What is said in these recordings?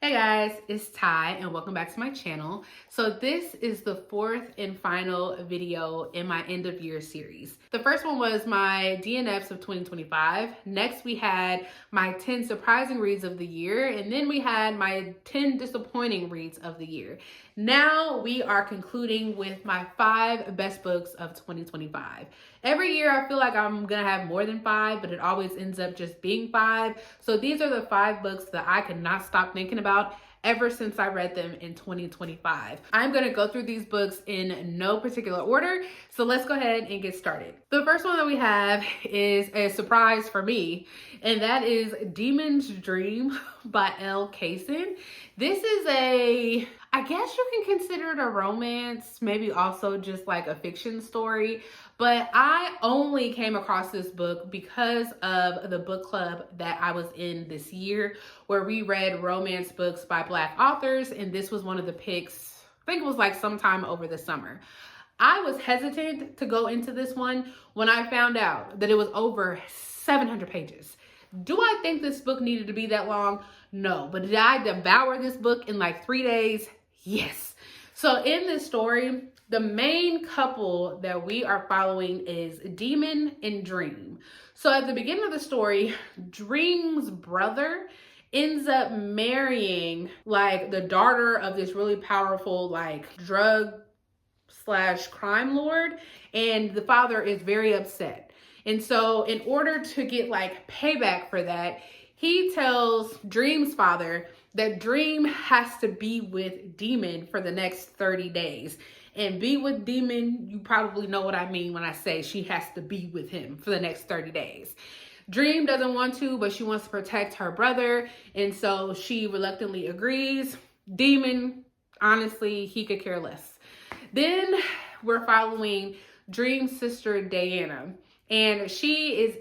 Hey guys, it's Ty and welcome back to my channel. So this is the fourth and final video in my end of year series. The first one was my DNFs of 2025. Next we had my 10 surprising reads of the year, and then we had my 10 disappointing reads of the year. Now we are concluding with my 5 best books of 2025. Every year I feel like I'm gonna have more than 5, but it always ends up just being 5. So these are the 5 books that I could not stop thinking about ever since I read them in 2025. I'm gonna go through these books in no particular order, so let's go ahead and get started. The first one that we have is a surprise for me, and that is Demon's Dream by Elle Kaysen. This is I guess you can consider it a romance, maybe also just like a fiction story, but I only came across this book because of the book club that I was in this year, where we read romance books by Black authors, and this was one of the picks. I think it was like sometime over the summer. I was hesitant to go into this one when I found out that it was over 700 pages. Do I think this book needed to be that long? No. But did I devour this book in like 3 days? Yes. So in this story, the main couple that we are following is Demon and Dream. So at the beginning of the story, Dream's brother ends up marrying like the daughter of this really powerful like drug/crime lord, and the father is very upset. And so in order to get like payback for that, he tells Dream's father that Dream has to be with Demon for the next 30 days. And be with Demon, you probably know what I mean when I say she has to be with him for the next 30 days. Dream doesn't want to, but she wants to protect her brother, and so she reluctantly agrees. Demon, honestly, he could care less. Then we're following Dream's sister, Diana, and she is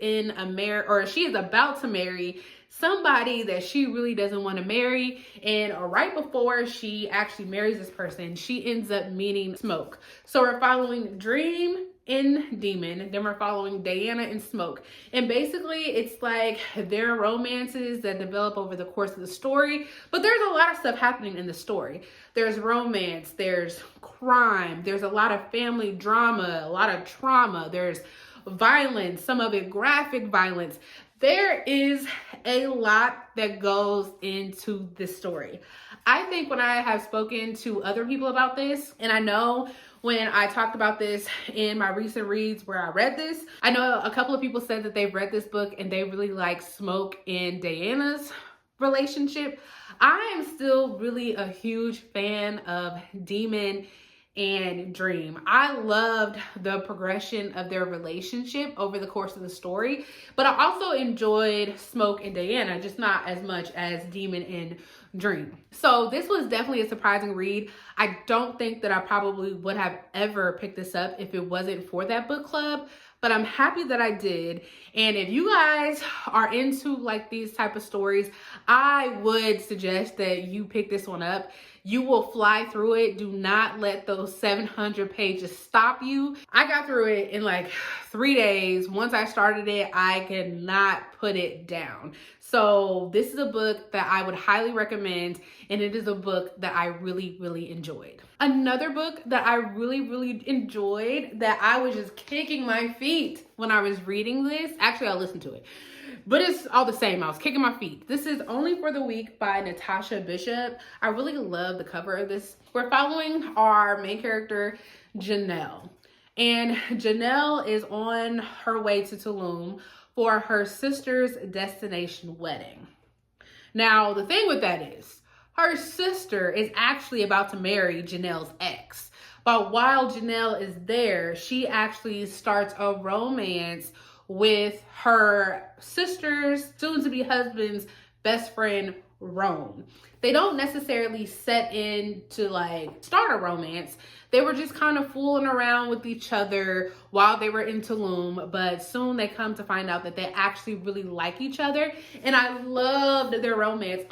she is about to marry somebody that she really doesn't want to marry. And right before she actually marries this person, she ends up meeting Smoke. So we're following Dream and Demon, then we're following Diana and Smoke. And basically it's like their romances that develop over the course of the story, but there's a lot of stuff happening in the story. There's romance, there's crime, there's a lot of family drama, a lot of trauma, there's violence, some of it graphic violence. There is a lot that goes into this story. I think when I have spoken to other people about this, and I know when I talked about this in my recent reads where I read this, I know a couple of people said that they've read this book and they really like Smoke and Diana's relationship. I am still really a huge fan of Demon and Dream. I loved the progression of their relationship over the course of the story, but I also enjoyed Smoke and Diana, just not as much as Demon and Dream. So this was definitely a surprising read. I don't think that I probably would have ever picked this up if it wasn't for that book club, but I'm happy that I did. And if you guys are into like these type of stories, I would suggest that you pick this one up. You will fly through it. Do not let those 700 pages stop you. I got through it in like 3 days. Once I started it, I could not put it down. So this is a book that I would highly recommend, and it is a book that I really, really enjoyed. Another book that I really, really enjoyed, that I was just kicking my feet when I was reading this. Actually, I listened to it, but it's all the same. I was kicking my feet. This is Only for the Weak by Natasha Bishop. I really love the cover of this. We're following our main character, Janelle. And Janelle is on her way to Tulum for her sister's destination wedding. Now, the thing with that is, her sister is actually about to marry Janelle's ex. But while Janelle is there, she actually starts a romance with her sister's soon-to-be husband's best friend, Rome. They don't necessarily set in to like start a romance. They were just kind of fooling around with each other while they were in Tulum, but soon they come to find out that they actually really like each other. And I loved their romance.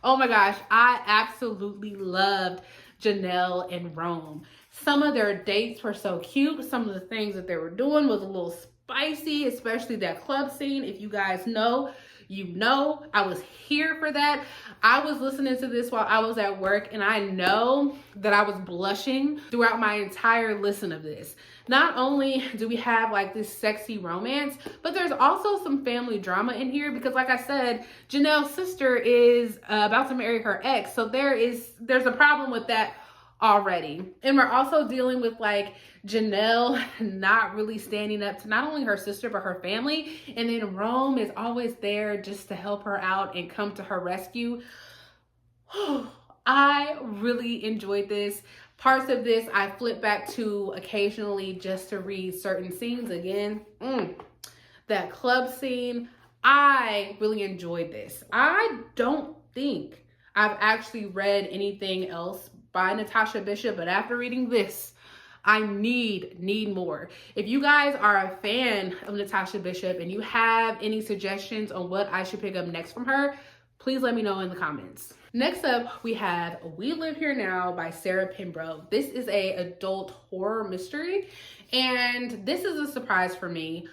Oh my gosh, I absolutely loved Janelle and Rome. Some of their dates were so cute. Some of the things that they were doing was a little spicy, especially that club scene. If you guys know, You know, I was here for that. I was listening to this while I was at work, and I know that I was blushing throughout my entire listen of this. Not only do we have like this sexy romance, but there's also some family drama in here because, like I said, Janelle's sister is about to marry her ex. So there's a problem with that already. And we're also dealing with like Janelle not really standing up to not only her sister, but her family. And then Rome is always there just to help her out and come to her rescue. I really enjoyed this. Parts of this I flip back to occasionally just to read certain scenes again. That club scene, I really enjoyed this. I don't think I've actually read anything else by Natasha Bishop, but after reading this, I need more. If you guys are a fan of Natasha Bishop and you have any suggestions on what I should pick up next from her, please let me know in the comments. Next up, we have We Live Here Now by Sarah Pembroke. This is a adult horror mystery, and this is a surprise for me.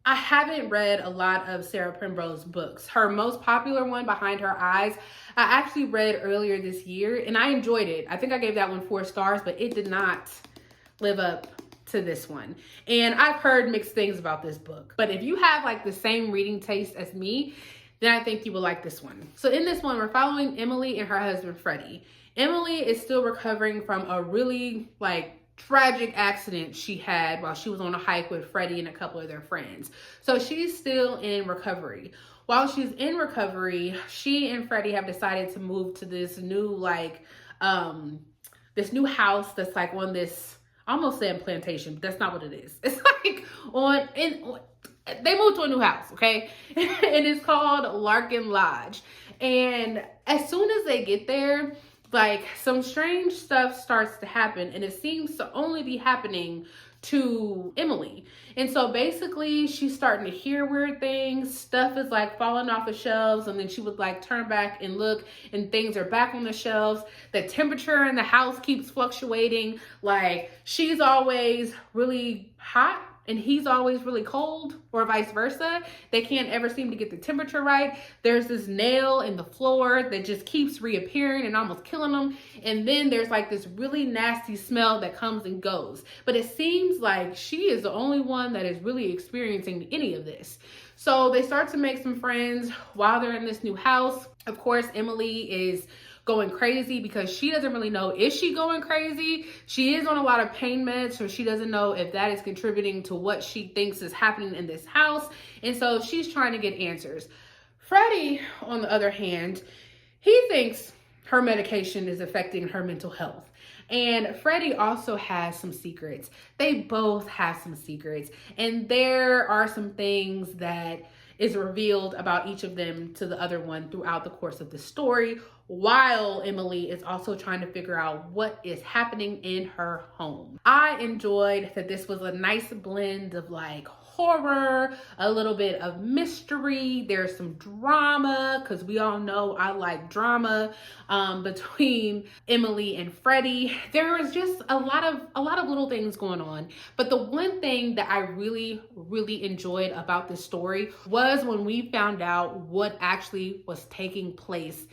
I haven't read a lot of Sarah Pembroke's books. Her most popular one, Behind Her Eyes, I actually read earlier this year, and I enjoyed it. I think I gave that one 4 stars, but it did not live up to this one. And I've heard mixed things about this book. But if you have like the same reading taste as me, then I think you will like this one. So in this one, we're following Emily and her husband, Freddie. Emily is still recovering from a really like tragic accident she had while she was on a hike with Freddie and a couple of their friends. So she's still in recovery. While she's in recovery, she and Freddie have decided to move to this new like, this new house that's like on this, I almost said plantation, but that's not what it is. It's like they moved to a new house, okay? And it's called Larkin Lodge. And as soon as they get there, like some strange stuff starts to happen, and it seems to only be happening to Emily. And so basically she's starting to hear weird things. Stuff is like falling off the shelves, and then she would like turn back and look and things are back on the shelves. The temperature in the house keeps fluctuating. Like she's always really hot and he's always really cold, or vice versa. They can't ever seem to get the temperature right. There's this nail in the floor that just keeps reappearing and almost killing them. And then there's like this really nasty smell that comes and goes. But it seems like she is the only one that is really experiencing any of this. So they start to make some friends while they're in this new house. Of course, Emily is going crazy because she doesn't really know, is she going crazy? She is on a lot of pain meds, so she doesn't know if that is contributing to what she thinks is happening in this house. And so she's trying to get answers. Freddie, on the other hand, he thinks her medication is affecting her mental health. And Freddie also has some secrets. They both have some secrets. And there are some things that is revealed about each of them to the other one throughout the course of the story, while Emily is also trying to figure out what is happening in her home. I enjoyed that this was a nice blend of like horror, a little bit of mystery. There's some drama, because we all know I like drama between Emily and Freddie. There was just a lot of little things going on. But the one thing that I really enjoyed about this story was when we found out what actually was taking place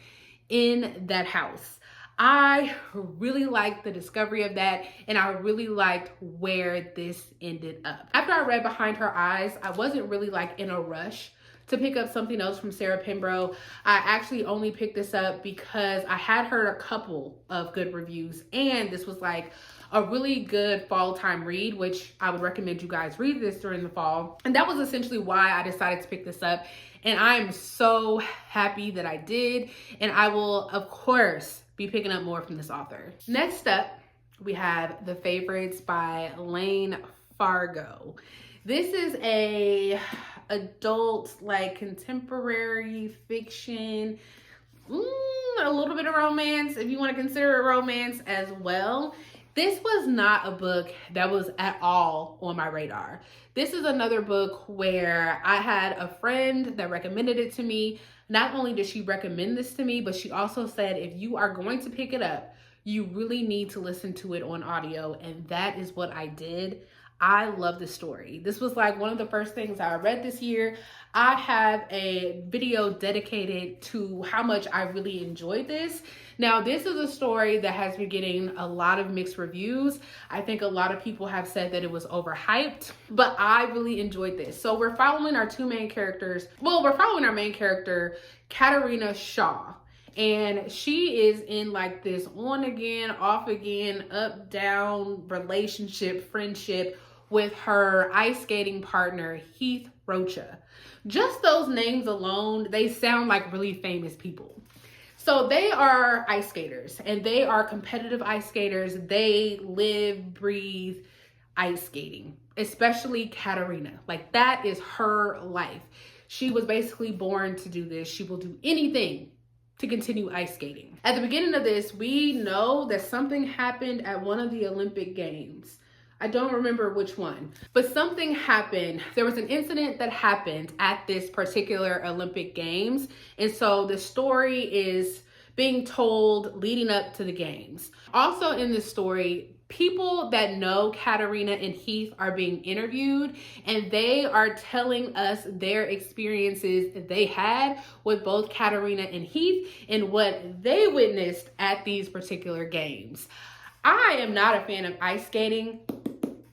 in that house. I really liked the discovery of that, and I really liked where this ended up. After I read Behind Her Eyes, I wasn't really like in a rush to pick up something else from Sarah Pembroke. I actually only picked this up because I had heard a couple of good reviews, and this was like a really good fall time read, which I would recommend you guys read this during the fall. And that was essentially why I decided to pick this up. And I'm so happy that I did. And I will, of course, be picking up more from this author. Next up, we have The Favorites by Lane Fargo. This is a adult, like contemporary fiction, a little bit of romance, if you want to consider it romance as well. This was not a book that was at all on my radar. This is another book where I had a friend that recommended it to me. Not only did she recommend this to me, but she also said, if you are going to pick it up, you really need to listen to it on audio. And that is what I did. I love this story. This was like one of the first things I read this year. I have a video dedicated to how much I really enjoyed this. Now, this is a story that has been getting a lot of mixed reviews. I think a lot of people have said that it was overhyped, but I really enjoyed this. So we're following our two main characters. Well, we're following our main character, Katerina Shaw. And she is in like this on again, off again, up, down relationship, friendship with her ice skating partner, Heath Rocha. Just those names alone, they sound like really famous people. So they are ice skaters, and they are competitive ice skaters. They live, breathe ice skating, especially Katerina. Like, that is her life. She was basically born to do this. She will do anything to continue ice skating. At the beginning of this, we know that something happened at one of the Olympic Games. I don't remember which one, but something happened. There was an incident that happened at this particular Olympic Games. And so the story is being told leading up to the games. Also in this story, people that know Katerina and Heath are being interviewed, and they are telling us their experiences they had with both Katerina and Heath and what they witnessed at these particular games. I am not a fan of ice skating,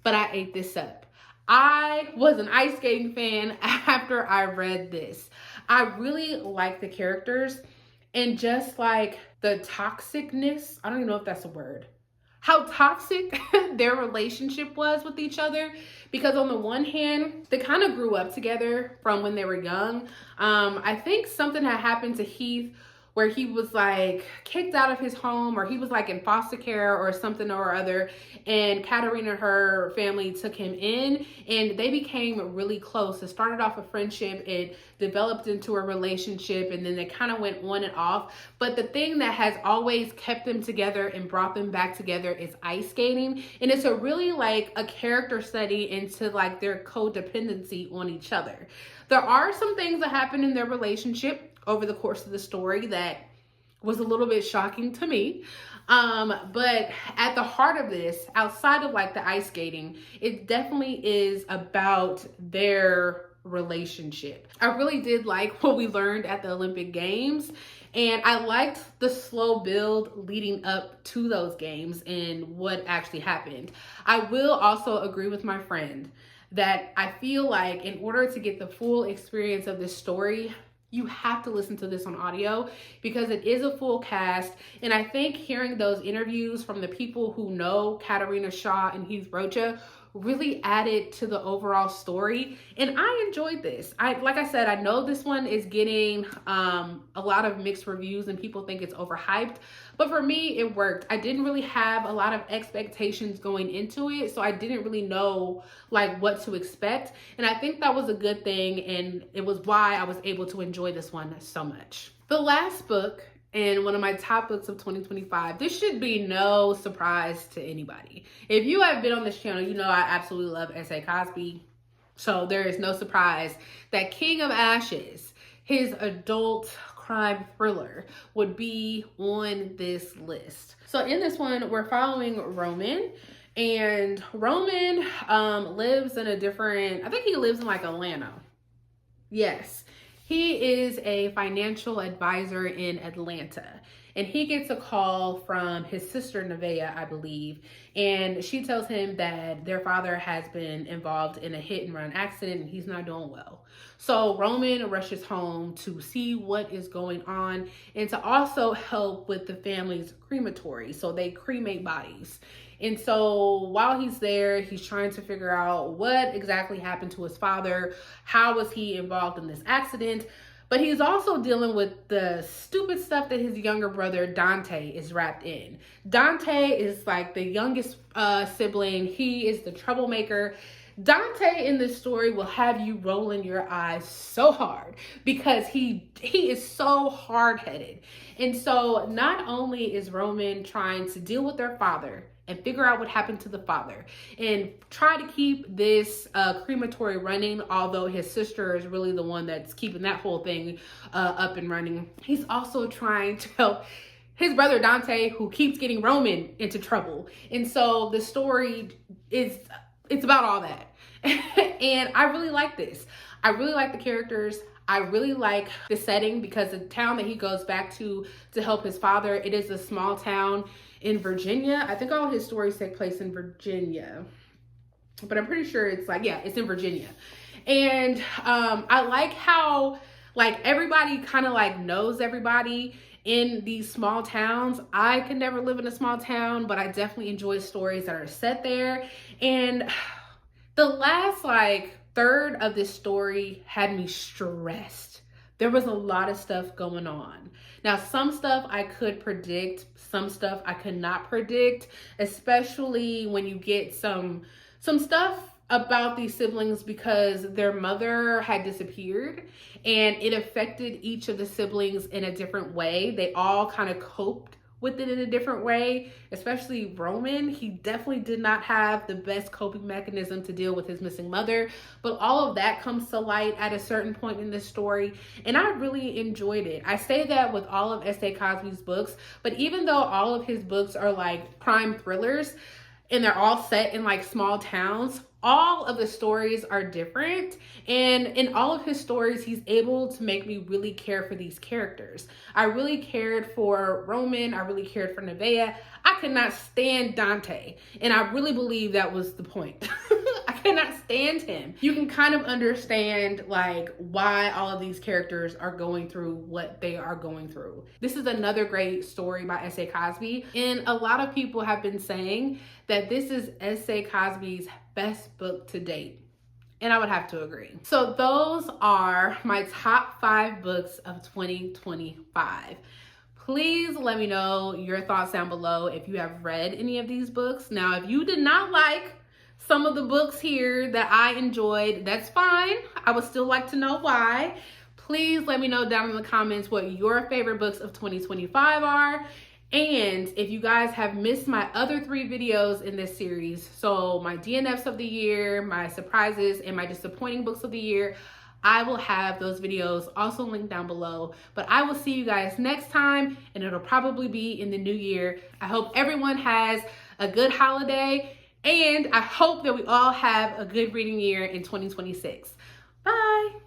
but I ate this up. I was an ice skating fan after I read this. I really like the characters and just like the toxicness, I don't even know if that's a word, how toxic their relationship was with each other. Because on the one hand, they kind of grew up together from when they were young. I think something had happened to Heath where he was like kicked out of his home, or he was like in foster care or something or other. And Katerina and her family took him in, and they became really close. It started off a friendship, it developed into a relationship, and then they kind of went on and off. But the thing that has always kept them together and brought them back together is ice skating. And it's a really like a character study into like their codependency on each other. There are some things that happen in their relationship over the course of the story that was a little bit shocking to me. But at the heart of this, outside of like the ice skating, it definitely is about their relationship. I really did like what we learned at the Olympic Games, and I liked the slow build leading up to those games and what actually happened. I will also agree with my friend that I feel like in order to get the full experience of this story, you have to listen to this on audio because it is a full cast. And I think hearing those interviews from the people who know Katerina Shaw and Heath Rocha really added to the overall story. And I enjoyed this. Like I said, I know this one is getting a lot of mixed reviews and people think it's overhyped. But for me, it worked. I didn't really have a lot of expectations going into it, so I didn't really know like what to expect. And I think that was a good thing, and it was why I was able to enjoy this one so much. The last book, and one of my top books of 2025, this should be no surprise to anybody. If you have been on this channel, you know I absolutely love S.A. Cosby. So there is no surprise that King of Ashes, his adult crime thriller, would be on this list. So in this one, we're following Roman. And Roman lives in a different, I think he lives in like Atlanta. Yes. He is a financial advisor in Atlanta, and he gets a call from his sister, Nevaeh, I believe, and she tells him that their father has been involved in a hit and run accident and he's not doing well. So Roman rushes home to see what is going on and to also help with the family's crematory. So they cremate bodies. And so while he's there, he's trying to figure out what exactly happened to his father. How was he involved in this accident? But he's also dealing with the stupid stuff that his younger brother, Dante, is wrapped in. Dante is like the youngest sibling. He is the troublemaker. Dante in this story will have you rolling your eyes so hard because he is so hard-headed. And so not only is Roman trying to deal with their father and figure out what happened to the father and try to keep this crematory running, although his sister is really the one that's keeping that whole thing up and running. He's also trying to help his brother Dante, who keeps getting Roman into trouble. And so the story is It's about all that. And I really like this. I really like the characters. I really like the setting because the town that he goes back to help his father, it is a small town in Virginia. I think all his stories take place in Virginia, but I'm pretty sure it's like, yeah, it's in Virginia. And I like how like everybody kind of like knows everybody in these small towns. I could never live in a small town, but I definitely enjoy stories that are set there. And the last like third of this story had me stressed. There was a lot of stuff going on. Now, some stuff I could predict, some stuff I could not predict, especially when you get some stuff about these siblings because their mother had disappeared and it affected each of the siblings in a different way. They all kind of coped with it in a different way, especially Roman. He definitely did not have the best coping mechanism to deal with his missing mother, but all of that comes to light at a certain point in this story, and I really enjoyed it. I say that with all of S.A. Cosby's books, but even though all of his books are like crime thrillers, and they're all set in like small towns, all of the stories are different. And in all of his stories, he's able to make me really care for these characters. I really cared for Roman. I really cared for Nevaeh. I could not stand Dante. And I really believe that was the point. I cannot stand him. You can kind of understand like why all of these characters are going through what they are going through. This is another great story by S.A. Cosby. And a lot of people have been saying that this is S.A. Cosby's best book to date. And I would have to agree. So those are my top 5 books of 2025. Please let me know your thoughts down below if you have read any of these books. Now, if you did not like some of the books here that I enjoyed, that's fine. I would still like to know why. Please let me know down in the comments what your favorite books of 2025 are. And if you guys have missed my other 3 videos in this series, so my DNFs of the year, my surprises, and my disappointing books of the year, I will have those videos also linked down below. But I will see you guys next time, and it'll probably be in the new year. I hope everyone has a good holiday, and I hope that we all have a good reading year in 2026. Bye.